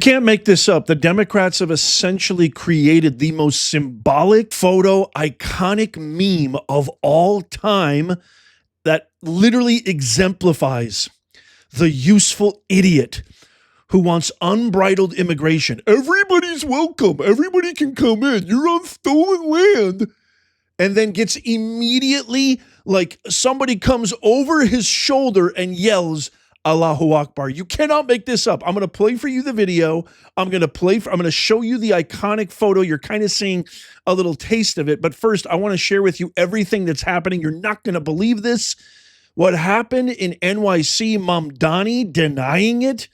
Can't make this up. The Democrats have essentially created the most symbolic photo, iconic meme of all time that literally exemplifies the useful idiot who wants unbridled immigration. Everybody's welcome. Everybody can come in. You're on stolen land. And then gets immediately, like somebody comes over his shoulder and yells, Allahu Akbar. You cannot make this up. I'm going to play for you the video. I'm going to show you the iconic photo. You're kind of seeing a little taste of it. But first, I want to share with you everything that's happening. You're not going to believe this. What happened in NYC, Mamdani denying it,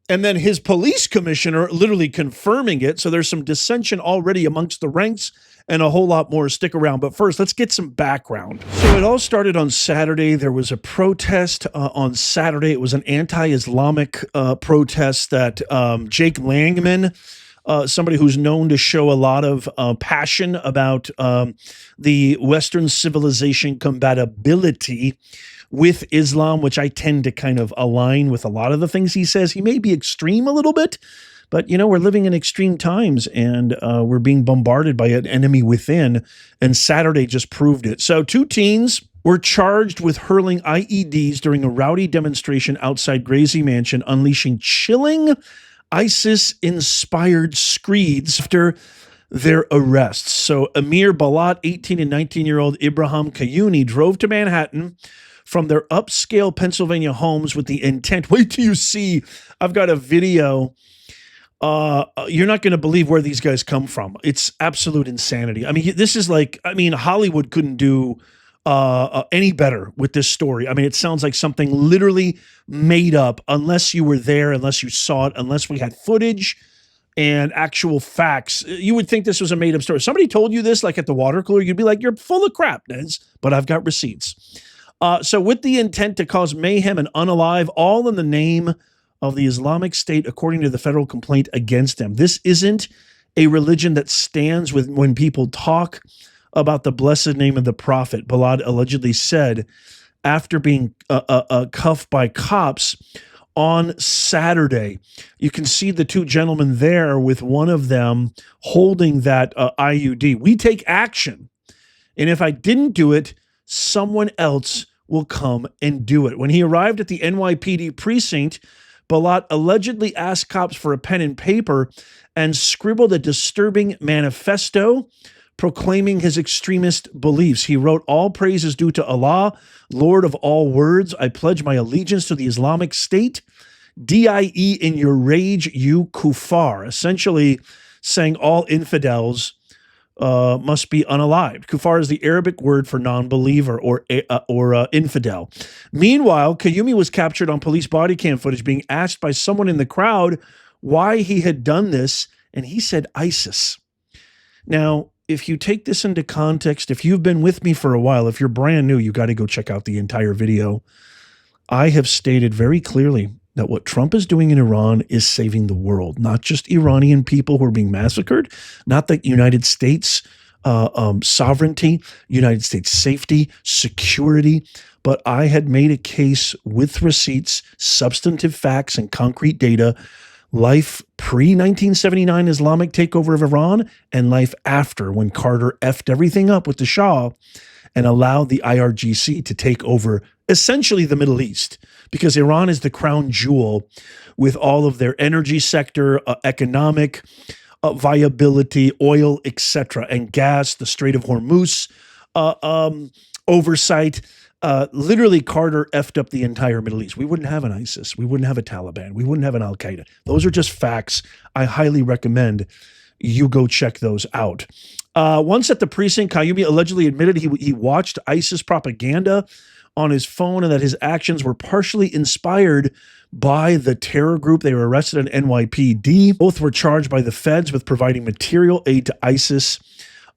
and then his police commissioner literally confirming it. So there's some dissension already amongst the ranks and a whole lot more. Stick around. But first, let's get some background. So it all started on Saturday. There was a protest on Saturday. It was an anti-Islamic protest that Jake Langman, somebody who's known to show a lot of passion about the Western civilization compatibility with Islam, which I tend to kind of align with a lot of the things he says. He may be extreme a little bit, but, you know, we're living in extreme times and we're being bombarded by an enemy within. And Saturday just proved it. So 2 teens were charged with hurling IEDs during a rowdy demonstration outside Gracie Mansion, unleashing chilling ISIS-inspired screeds after their arrests. So Amir Balat, 18 and 19-year-old Ibrahim Kayuni, drove to Manhattan from their upscale Pennsylvania homes with the intent. Wait till you see. I've got a video. You're not going to believe where these guys come from. It's absolute insanity. I mean, this is like, Hollywood couldn't do any better with this story. I mean, it sounds like something literally made up, unless you were there, unless you saw it, unless we had footage and actual facts. You would think this was a made up story. Somebody told you this, like at the water cooler, you'd be like, you're full of crap, Nez, but I've got receipts. So with the intent to cause mayhem and unalive, all in the name of the Islamic State, according to the federal complaint against them. This isn't a religion that stands with when people talk about the blessed name of the prophet. Balad allegedly said after being cuffed by cops on Saturday. You can see the 2 gentlemen there with one of them holding that IUD. We take action. And if I didn't do it, someone else will come and do it. When he arrived at the NYPD precinct, Balat allegedly asked cops for a pen and paper and scribbled a disturbing manifesto proclaiming his extremist beliefs. He wrote, "All praise is due to Allah, Lord of all words. I pledge my allegiance to the Islamic State. D-I-E in your rage, you kuffar." Essentially saying all infidels must be unalived. Kufar is the Arabic word for non-believer or infidel. Meanwhile, Kayumi was captured on police body cam footage being asked by someone in the crowd why he had done this, and he said ISIS. Now, if you take this into context, if you've been with me for a while, if you're brand new, you got to go check out the entire video. I have stated very clearly that what Trump is doing in Iran is saving the world, not just Iranian people who are being massacred, not the United States sovereignty, United States safety, security, but I had made a case with receipts, substantive facts, and concrete data, life pre-1979 Islamic takeover of Iran and life after, when Carter effed everything up with the Shah and allowed the IRGC to take over essentially the Middle East, because Iran is the crown jewel with all of their energy sector, economic viability, oil, etc., and gas, the Strait of Hormuz oversight. Literally, Carter effed up the entire Middle East. We wouldn't have an ISIS. We wouldn't have a Taliban. We wouldn't have an Al-Qaeda. Those are just facts. I highly recommend you go check those out. Once at the precinct, Kayumi allegedly admitted he watched ISIS propaganda on his phone and that his actions were partially inspired by the terror group. They were arrested at NYPD. Both were charged by the feds with providing material aid to ISIS.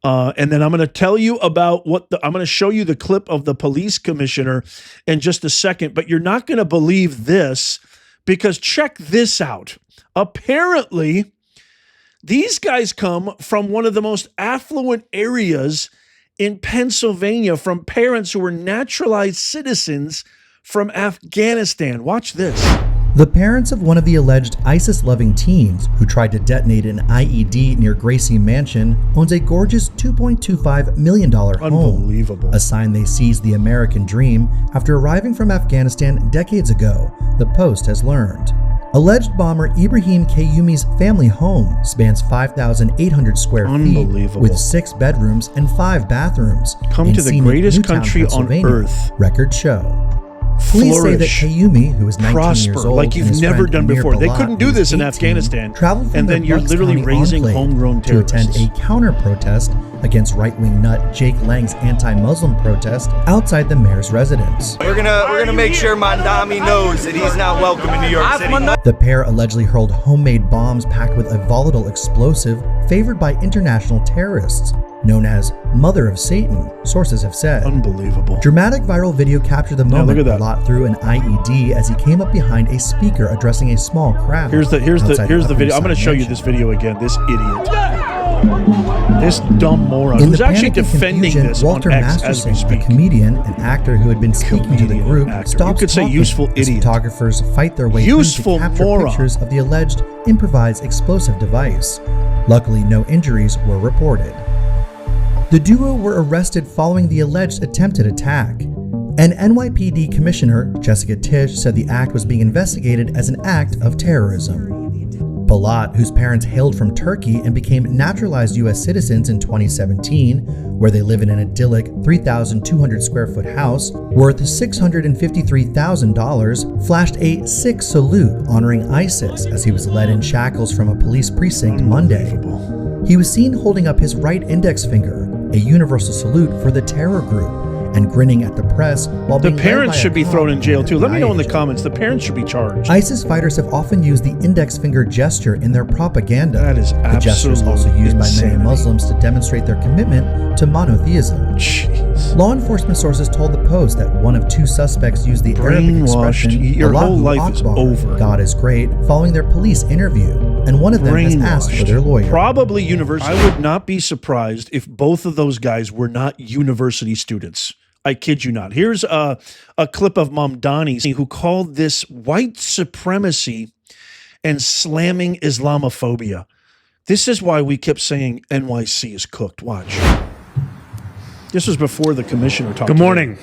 And then I'm going to tell you about I'm going to show you the clip of the police commissioner in just a second, but you're not going to believe this, because check this out. Apparently, these guys come from one of the most affluent areas in Pennsylvania, from parents who were naturalized citizens from Afghanistan. Watch this. The parents of one of the alleged ISIS-loving teens who tried to detonate an IED near Gracie Mansion owns a gorgeous $2.25 million home. Unbelievable. A sign they seized the American dream after arriving from Afghanistan decades ago, the Post has learned. Alleged bomber Ibrahim Kayumi's family home spans 5,800 square feet with 6 bedrooms and 5 bathrooms. Come to the greatest Newtown, country on earth. Records show. Police say that Kayumi, who is 19 years old, like you've never done before. They couldn't do this in Afghanistan. Traveled from and then you're literally raising homegrown terrorists to attend a counter-protest against right-wing nut Jake Lang's anti-Muslim protest outside the mayor's residence. We're gonna make sure Mandami knows that he's not welcome in New York City. The pair allegedly hurled homemade bombs packed with a volatile explosive favored by international terrorists, known as Mother of Satan, sources have said. Unbelievable. Dramatic viral video captured the moment Balot threw an IED as he came up behind a speaker addressing a small crowd. Here's the video. I'm going to show you this video again. This idiot. This dumb moron who's actually defending this Walter on X as we speak. A comedian, an actor who had been speaking to the group, stopped talking useful as idiot. Photographers fight their way through to capture pictures of the alleged improvised explosive device. Luckily, no injuries were reported. The duo were arrested following the alleged attempted attack. An NYPD commissioner, Jessica Tisch, said the act was being investigated as an act of terrorism. Balot, whose parents hailed from Turkey and became naturalized U.S. citizens in 2017, where they live in an idyllic 3,200 square foot house worth $653,000, flashed a Sikh salute honoring ISIS as he was led in shackles from a police precinct Monday. He was seen holding up his right index finger, a universal salute for the terror group, and grinning at the press while the parents should be thrown in jail too. Let me know in the comments. The parents should be charged. ISIS fighters have often used the index finger gesture in their propaganda. That is absolutely the gesture is also used insanity. by many Muslims to demonstrate their commitment to monotheism. Jeez. Law enforcement sources told the Post that one of 2 suspects used the Arabic expression Your whole Allahu life Akbar, is over. God is great, following their police interview, and one of them has asked for their lawyer. Probably university. I would not be surprised if both of those guys were not university students. I kid you not. Here's a clip of Mamdani who called this white supremacy and slamming Islamophobia. This is why we kept saying NYC is cooked. Watch. This was before the commissioner talked. Good morning.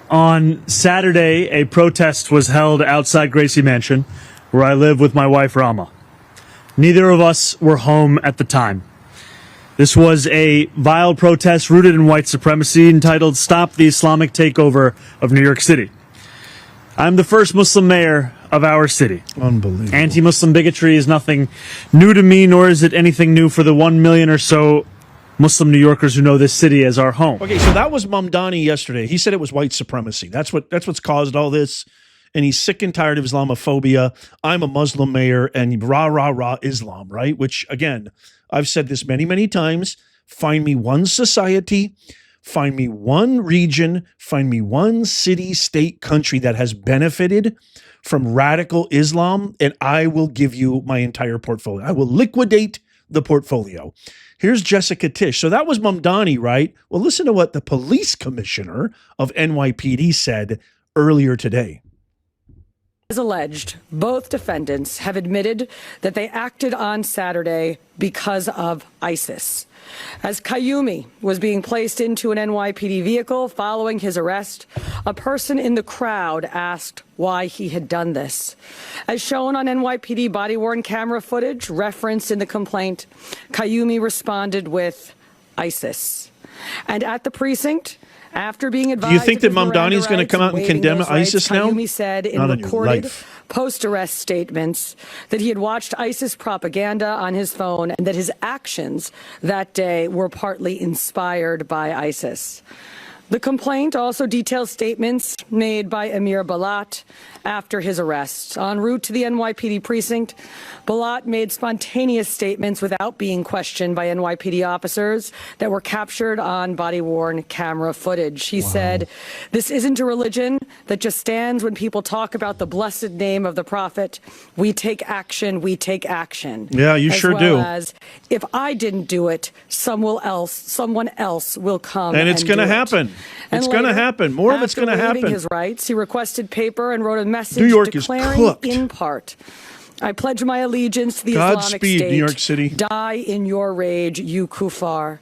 On Saturday, a protest was held outside Gracie Mansion, where I live with my wife, Rama. Neither of us were home at the time. This was a vile protest rooted in white supremacy entitled Stop the Islamic Takeover of New York City. I'm the first Muslim mayor of our city. Unbelievable. Anti-Muslim bigotry is nothing new to me, nor is it anything new for the 1 million or so Muslim New Yorkers who know this city as our home. Okay, so that was Mamdani yesterday. He said it was white supremacy. That's what's caused all this. And he's sick and tired of Islamophobia. I'm a Muslim mayor and rah, rah, rah, Islam, right? Which, again, I've said this many, many times. Find me one society, find me one region, find me one city, state, country that has benefited from radical Islam, and I will give you my entire portfolio. I will liquidate the portfolio. Here's Jessica Tisch. So that was Mamdani, right? Well, listen to what the police commissioner of NYPD said earlier today. As alleged, both defendants have admitted that they acted on Saturday because of ISIS. As Kayumi was being placed into an NYPD vehicle following his arrest, a person in the crowd asked why he had done this. As shown on NYPD body-worn camera footage referenced in the complaint, Kayumi responded with ISIS. And at the precinct, after being advised, do you think that Mamdani is going to come out and condemn ISIS now? Kayumi said in recorded post-arrest statements that he had watched ISIS propaganda on his phone and that his actions that day were partly inspired by ISIS. The complaint also details statements made by Amir Balot after his arrest. En route to the NYPD precinct, Balot made spontaneous statements without being questioned by NYPD officers that were captured on body-worn camera footage. He said, "This isn't a religion that just stands when people talk about the blessed name of the prophet. We take action, we take action." Yeah, you sure do. As if I didn't do it, someone else will come. And it's going to happen. It's going to happen. More of it's going to happen. His rights, he requested paper and wrote a message New York declaring is cooked. in part, I pledge my allegiance to the Islamic State. New York City. Die in your rage, you kuffar.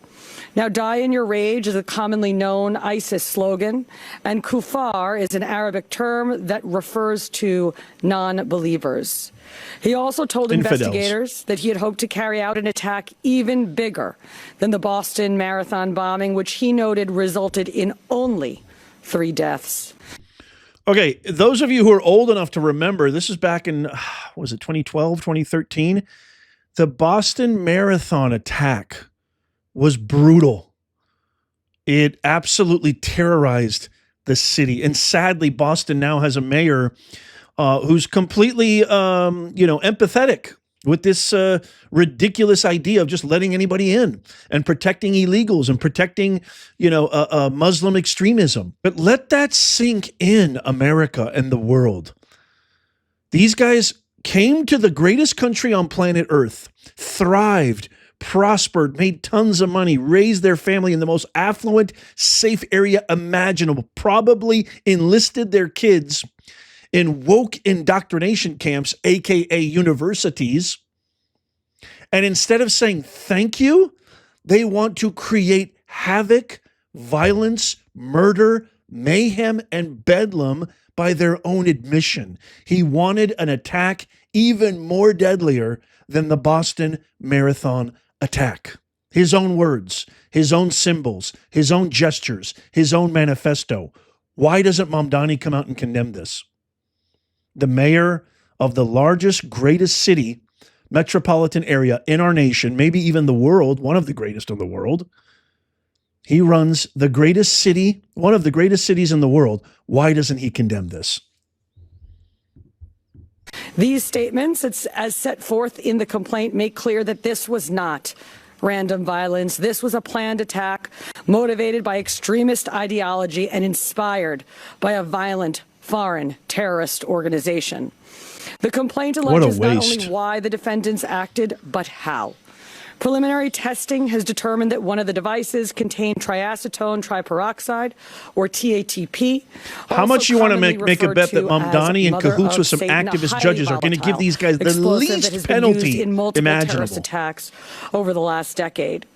Now, die in your rage is a commonly known ISIS slogan, and kuffar is an Arabic term that refers to non-believers. He also told investigators that he had hoped to carry out an attack even bigger than the Boston Marathon bombing, which he noted resulted in only 3 deaths. Okay, those of you who are old enough to remember, this is back in, was it 2012, 2013? The Boston Marathon attack was brutal. It absolutely terrorized the city. And sadly, Boston now has a mayor who's completely, empathetic with this ridiculous idea of just letting anybody in and protecting illegals and protecting, Muslim extremism. But let that sink in, America and the world. These guys came to the greatest country on planet Earth, thrived, prospered, made tons of money, raised their family in the most affluent, safe area imaginable, probably enlisted their kids in woke indoctrination camps, aka universities. And instead of saying thank you, they want to create havoc, violence, murder, mayhem, and bedlam by their own admission. He wanted an attack even more deadlier than the Boston Marathon attack. His own words, his own symbols, his own gestures, his own manifesto. Why doesn't Mamdani come out and condemn this? The mayor of the largest, greatest city, metropolitan area in our nation, maybe even the world, one of the greatest in the world. He runs the greatest city, one of the greatest cities in the world. Why doesn't he condemn this? These statements, as set forth in the complaint, make clear that this was not random violence. This was a planned attack motivated by extremist ideology and inspired by a violent foreign terrorist organization. The complaint alleges not only why the defendants acted, but how. Preliminary testing has determined that one of the devices contained triacetone triperoxide, or TATP. How much you want to make a bet that Mamdani in cahoots with some activist judges are going to give these guys the least penalty imaginable? Attacks over the last decade.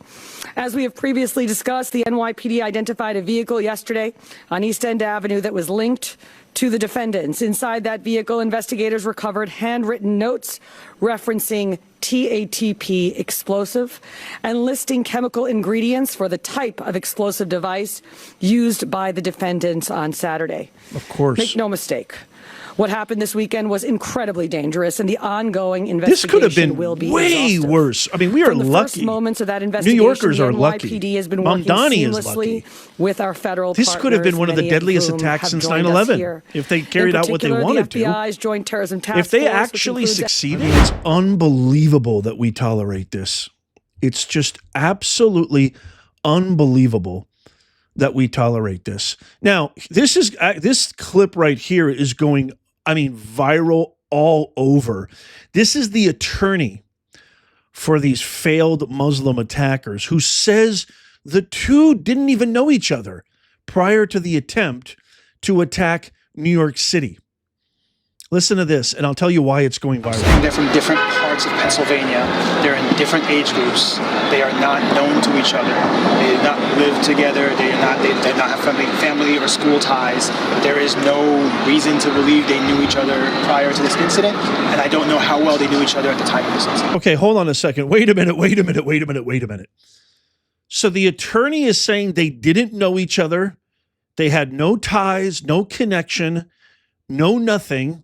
As we have previously discussed, the NYPD identified a vehicle yesterday on East End Avenue that was linked to the defendants. Inside that vehicle, investigators recovered handwritten notes referencing TATP explosive and listing chemical ingredients for the type of explosive device used by the defendants on Saturday. Of course. Make no mistake. What happened this weekend was incredibly dangerous, and the ongoing investigation this could have been will be way exhaustive. worse. I mean, we are From the lucky. First moments of that investigation, New Yorkers are the lucky. NYPD has been working Mamdani is seamlessly lucky. with our federal This partners, could have been one of the many deadliest whom attacks have since joined us 9/11 here. if they carried out what they wanted the FBI's Joint Terrorism Task If they Force, which actually includes succeeded, it's unbelievable that we tolerate this. It's just absolutely unbelievable that we tolerate this. Now, this clip right here is going, viral all over. This is the attorney for these failed Muslim attackers who says the two didn't even know each other prior to the attempt to attack New York City. Listen to this, and I'll tell you why it's going viral. They're from different parts of Pennsylvania. They're in different age groups. They are not known to each other. They do not live together. They do not have family or school ties. There is no reason to believe they knew each other prior to this incident, and I don't know how well they knew each other at the time of this incident. Okay, hold on a second. Wait a minute. So the attorney is saying they didn't know each other. They had no ties, no connection, no nothing.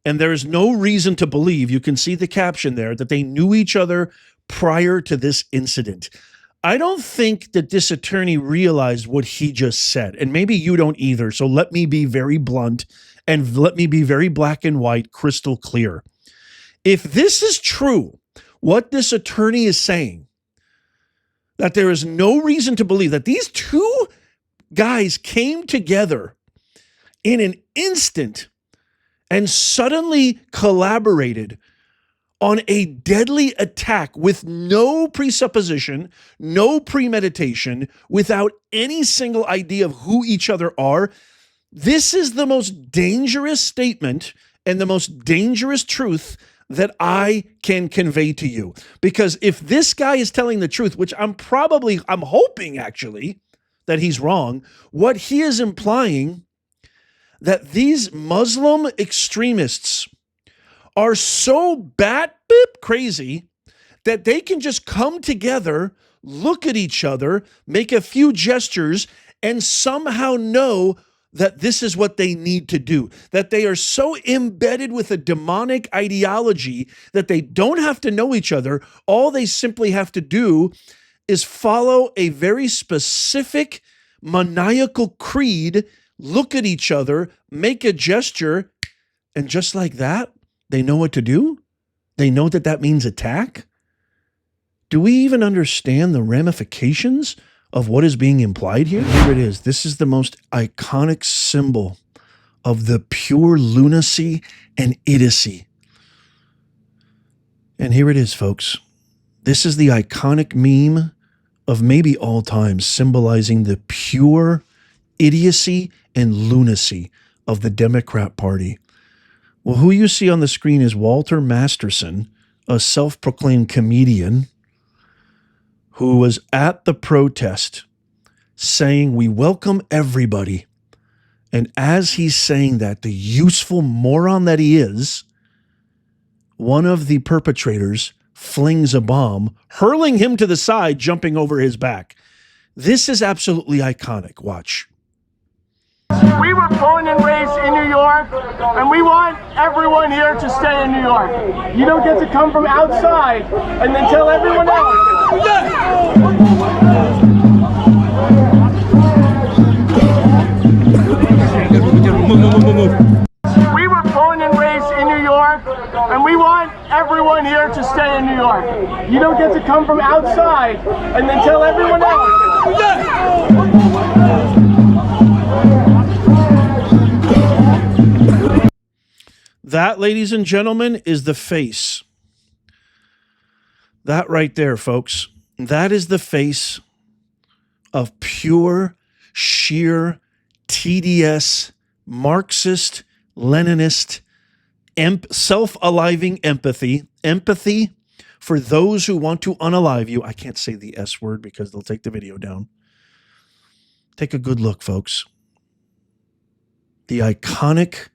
And there is no reason to believe, you can see the caption there, that they knew each other prior to this incident. I don't think that this attorney realized what he just said, and maybe you don't either. So let me be very blunt and let me be very black and white, crystal clear. If this is true, what this attorney is saying, that there is no reason to believe that these two guys came together in an instant and suddenly collaborated on a deadly attack with no presupposition, no premeditation, without any single idea of who each other are. This is the most dangerous statement and the most dangerous truth that I can convey to you. Because if this guy is telling the truth, which I'm hoping actually that he's wrong, what he is implying that these Muslim extremists are so bat boop crazy that they can just come together, look at each other, make a few gestures, and somehow know that this is what they need to do, that they are so embedded with a demonic ideology that they don't have to know each other. All they simply have to do is follow a very specific maniacal creed, look at each other, make a gesture, and just like that, they know what to do. They know that that means attack. Do we even understand the ramifications of what is being implied here? Here it is. This is the most iconic symbol of the pure lunacy and idiocy. And here it is, folks. This is the iconic meme of maybe all time, symbolizing the pure idiocy and lunacy of the Democrat Party. Well, who you see on the screen is Walter Masterson, a self-proclaimed comedian who was at the protest saying, "We welcome everybody." And as he's saying that, the useful moron that he is, one of the perpetrators flings a bomb, hurling him to the side, jumping over his back. This is absolutely iconic. Watch. We were born and raised in New York, and we want everyone here to stay in New York. You don't get to come from outside and then tell everyone else. We were born and raised in New York, and we want everyone here to stay in New York. You don't get to come from outside and then tell everyone else. That, ladies and gentlemen, is the face. That right there, folks. That is the face of pure, sheer, TDS, Marxist, Leninist, self-aliving empathy. Empathy for those who want to unalive you. I can't say the S word because they'll take the video down. Take a good look, folks. The iconic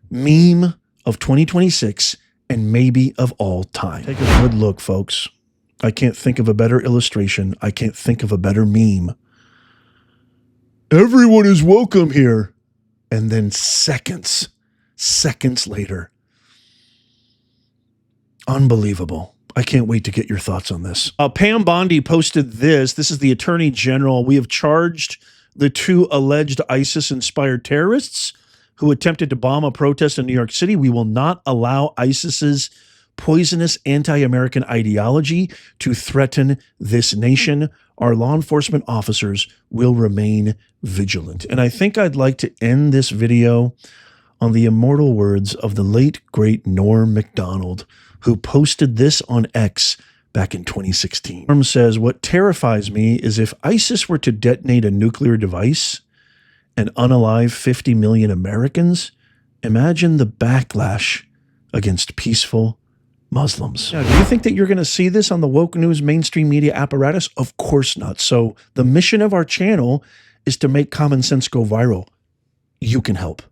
meme of 2026 and maybe of all time. Take a good look, folks. I can't think of a better illustration. I can't think of a better meme. Everyone is welcome here. And then seconds later. Unbelievable. I can't wait to get your thoughts on this. Pam Bondi posted this. This is the Attorney General. We have charged the two alleged ISIS-inspired terrorists who attempted to bomb a protest in New York City. We will not allow ISIS's poisonous anti-American ideology to threaten this nation. Our law enforcement officers will remain vigilant. And I think I'd like to end this video on the immortal words of the late, great Norm Macdonald, who posted this on X back in 2016. Norm says, "What terrifies me is if ISIS were to detonate a nuclear device and unalive 50 million Americans, imagine the backlash against peaceful Muslims." Now, do you think that you're going to see this on the woke news mainstream media apparatus? Of course not. So the mission of our channel is to make common sense go viral. You can help.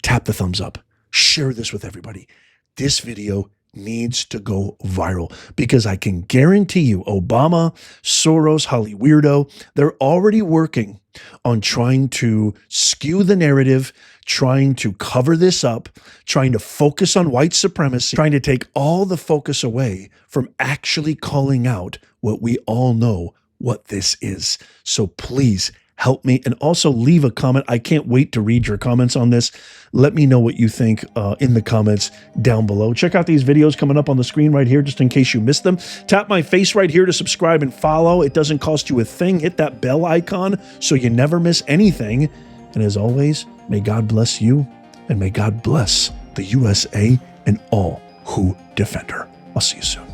Tap the thumbs up. Share this with everybody. This video needs to go viral because I can guarantee you Obama, Soros, Holly Weirdo, they're already working on trying to skew the narrative, trying to cover this up, trying to focus on white supremacy, trying to take all the focus away from actually calling out what we all know what this is. So please help me and also leave a comment. I can't wait to read your comments on this. Let me know what you think in the comments down below. Check out these videos coming up on the screen right here just in case you missed them. Tap my face right here to subscribe and follow. It doesn't cost you a thing. Hit that bell icon so you never miss anything. And as always, may God bless you and may God bless the USA and all who defend her. I'll see you soon.